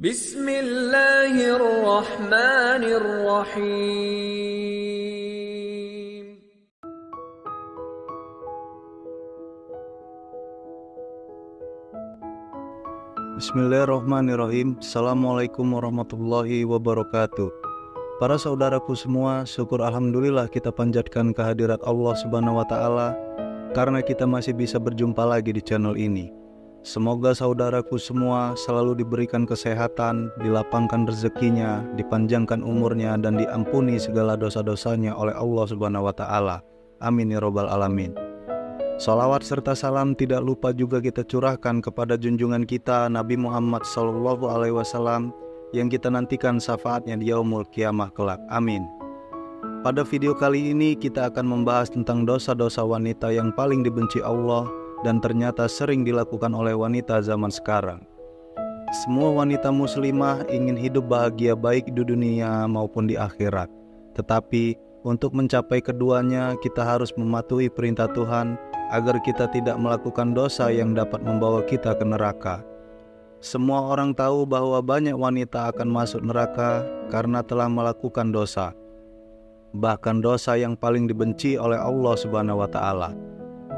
Bismillahirrahmanirrahim. Bismillahirrahmanirrahim. Assalamualaikum warahmatullahi wabarakatuh. Para saudaraku semua, syukur alhamdulillah kita panjatkan kehadirat Allah Subhanahu wa taala karena kita masih bisa berjumpa lagi di channel ini. Semoga saudaraku semua selalu diberikan kesehatan, dilapangkan rezekinya, dipanjangkan umurnya, dan diampuni segala dosa-dosanya oleh Allah Subhanahu wa taala. Amin ya robbal alamin. Salawat serta salam tidak lupa juga kita curahkan kepada junjungan kita Nabi Muhammad SAW yang kita nantikan syafaatnya di yaumul kiamah kelak. Amin. Pada video kali ini kita akan membahas tentang dosa-dosa wanita yang paling dibenci Allah dan ternyata sering dilakukan oleh wanita zaman sekarang. Semua wanita muslimah ingin hidup bahagia baik di dunia maupun di akhirat. Tetapi untuk mencapai keduanya kita harus mematuhi perintah Tuhan agar kita tidak melakukan dosa yang dapat membawa kita ke neraka. Semua orang tahu bahwa banyak wanita akan masuk neraka karena telah melakukan dosa. Bahkan dosa yang paling dibenci oleh Allah Subhanahu wa taala.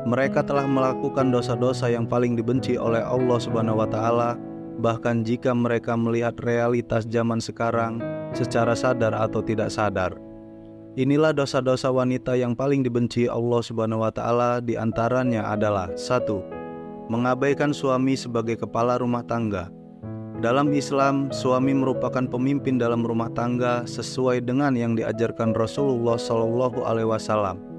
Mereka telah melakukan dosa-dosa yang paling dibenci oleh Allah Subhanahu wa taala, bahkan jika mereka melihat realitas zaman sekarang secara sadar atau tidak sadar. Inilah dosa-dosa wanita yang paling dibenci Allah Subhanahu wa taala, di antaranya adalah 1. Mengabaikan suami sebagai kepala rumah tangga. Dalam Islam, suami merupakan pemimpin dalam rumah tangga sesuai dengan yang diajarkan Rasulullah SAW.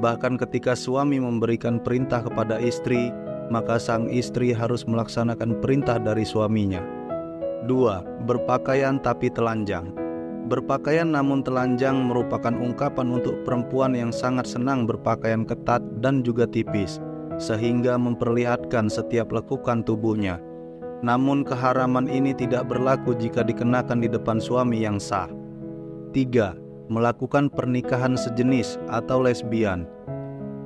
Bahkan ketika suami memberikan perintah kepada istri, maka sang istri harus melaksanakan perintah dari suaminya. 2. Berpakaian tapi telanjang. Berpakaian namun telanjang merupakan ungkapan untuk perempuan yang sangat senang berpakaian ketat dan juga tipis, sehingga memperlihatkan setiap lekukan tubuhnya. Namun keharaman ini tidak berlaku jika dikenakan di depan suami yang sah. 3. Melakukan pernikahan sejenis atau lesbian.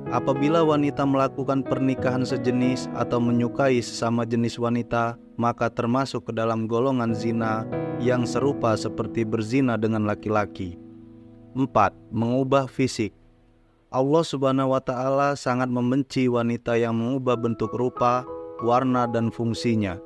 Apabila wanita melakukan pernikahan sejenis atau menyukai sesama jenis wanita, maka termasuk ke dalam golongan zina yang serupa seperti berzina dengan laki-laki. 4. Mengubah fisik. Allah Subhanahu wa taala sangat membenci wanita yang mengubah bentuk rupa, warna, dan fungsinya.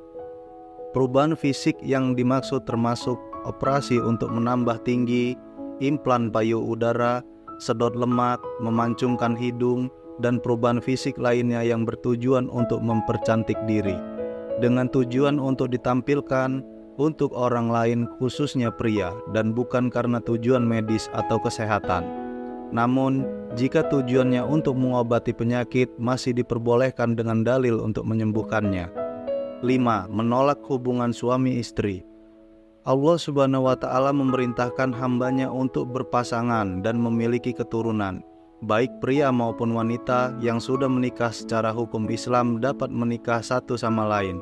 Perubahan fisik yang dimaksud termasuk operasi untuk menambah tinggi, implan payung udara, sedot lemak, memancungkan hidung, dan perubahan fisik lainnya yang bertujuan untuk mempercantik diri, dengan tujuan untuk ditampilkan untuk orang lain khususnya pria, dan bukan karena tujuan medis atau kesehatan. Namun, jika tujuannya untuk mengobati penyakit, masih diperbolehkan dengan dalil untuk menyembuhkannya. 5. Menolak hubungan suami istri. Allah Subhanahu wa taala memerintahkan hambanya untuk berpasangan dan memiliki keturunan. Baik pria maupun wanita yang sudah menikah secara hukum Islam dapat menikah satu sama lain.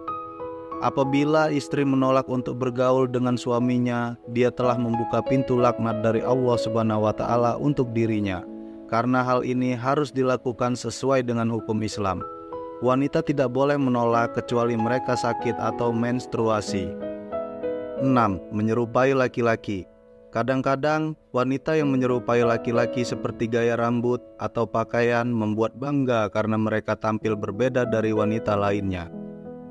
Apabila istri menolak untuk bergaul dengan suaminya, dia telah membuka pintu laknat dari Allah Subhanahu wa taala untuk dirinya. Karena hal ini harus dilakukan sesuai dengan hukum Islam. Wanita tidak boleh menolak kecuali mereka sakit atau menstruasi. 6. Menyerupai laki-laki. Kadang-kadang wanita yang menyerupai laki-laki seperti gaya rambut atau pakaian membuat bangga karena mereka tampil berbeda dari wanita lainnya.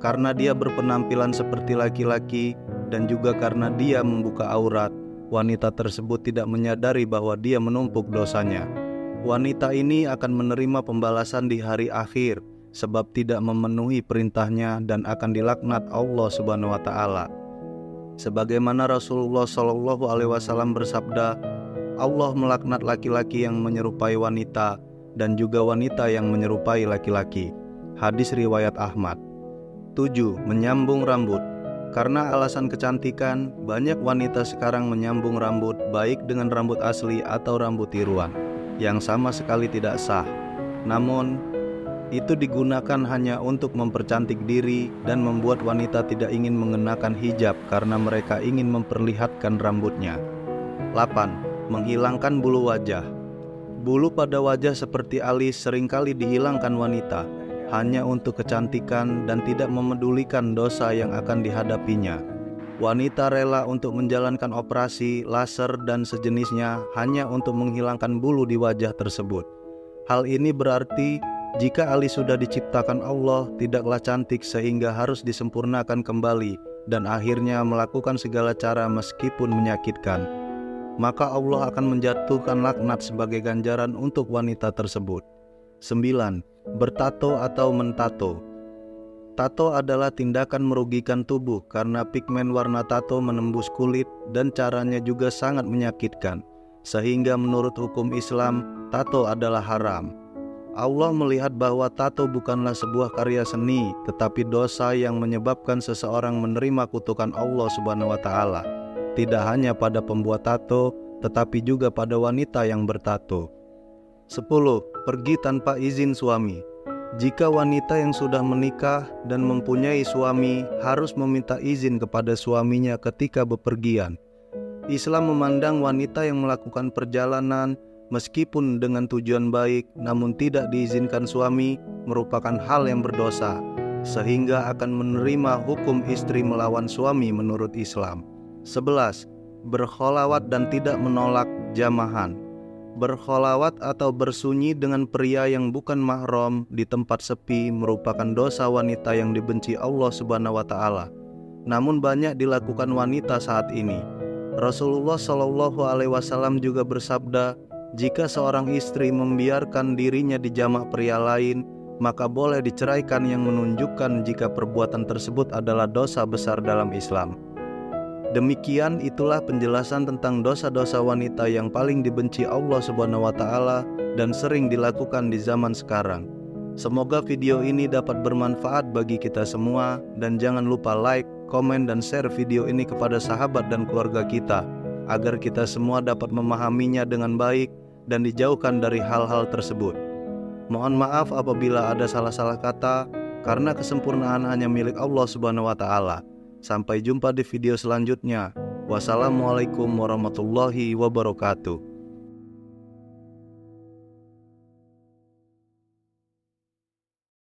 Karena dia berpenampilan seperti laki-laki dan juga karena dia membuka aurat, wanita tersebut tidak menyadari bahwa dia menumpuk dosanya. Wanita ini akan menerima pembalasan di hari akhir sebab tidak memenuhi perintahnya dan akan dilaknat Allah Subhanahu wa taala. Sebagaimana Rasulullah SAW bersabda, Allah melaknat laki-laki yang menyerupai wanita dan juga wanita yang menyerupai laki-laki. Hadis riwayat Ahmad. 7. Menyambung rambut. Karena alasan kecantikan, banyak wanita sekarang menyambung rambut baik dengan rambut asli atau rambut tiruan, yang sama sekali tidak sah. Namun, itu digunakan hanya untuk mempercantik diri dan membuat wanita tidak ingin mengenakan hijab karena mereka ingin memperlihatkan rambutnya. 8. Menghilangkan bulu wajah. Bulu pada wajah seperti alis seringkali dihilangkan wanita hanya untuk kecantikan dan tidak memedulikan dosa yang akan dihadapinya. Wanita rela untuk menjalankan operasi, laser, dan sejenisnya hanya untuk menghilangkan bulu di wajah tersebut. Hal ini berarti jika alis sudah diciptakan Allah tidaklah cantik sehingga harus disempurnakan kembali dan akhirnya melakukan segala cara meskipun menyakitkan, maka Allah akan menjatuhkan laknat sebagai ganjaran untuk wanita tersebut. 9. Bertato atau mentato. Tato adalah tindakan merugikan tubuh karena pigmen warna tato menembus kulit dan caranya juga sangat menyakitkan, sehingga menurut hukum Islam, tato adalah haram. Allah melihat bahwa tato bukanlah sebuah karya seni, tetapi dosa yang menyebabkan seseorang menerima kutukan Allah Subhanahu wa Ta'ala. Tidak hanya pada pembuat tato, tetapi juga pada wanita yang bertato. 10. Pergi tanpa izin suami. Jika wanita yang sudah menikah dan mempunyai suami harus meminta izin kepada suaminya ketika bepergian. Islam memandang wanita yang melakukan perjalanan meskipun dengan tujuan baik namun tidak diizinkan suami merupakan hal yang berdosa, sehingga akan menerima hukum istri melawan suami menurut Islam. 11. Berkholawat dan tidak menolak jamahan. Berkholawat atau bersunyi dengan pria yang bukan mahram di tempat sepi merupakan dosa wanita yang dibenci Allah Subhanahu wa Ta'ala. Namun banyak dilakukan wanita saat ini. Rasulullah Shallallahu Alaihi Wasallam juga bersabda, jika seorang istri membiarkan dirinya dijamah pria lain, maka boleh diceraikan, yang menunjukkan jika perbuatan tersebut adalah dosa besar dalam Islam. Demikian itulah penjelasan tentang dosa-dosa wanita yang paling dibenci Allah Subhanahu wa Ta'ala dan sering dilakukan di zaman sekarang. Semoga video ini dapat bermanfaat bagi kita semua, dan jangan lupa like, komen, dan share video ini kepada sahabat dan keluarga kita agar kita semua dapat memahaminya dengan baik dan dijauhkan dari hal-hal tersebut. Mohon maaf apabila ada salah-salah kata, karena kesempurnaan hanya milik Allah Subhanahu wa Ta'ala. Sampai jumpa di video selanjutnya. Wassalamualaikum warahmatullahi wabarakatuh.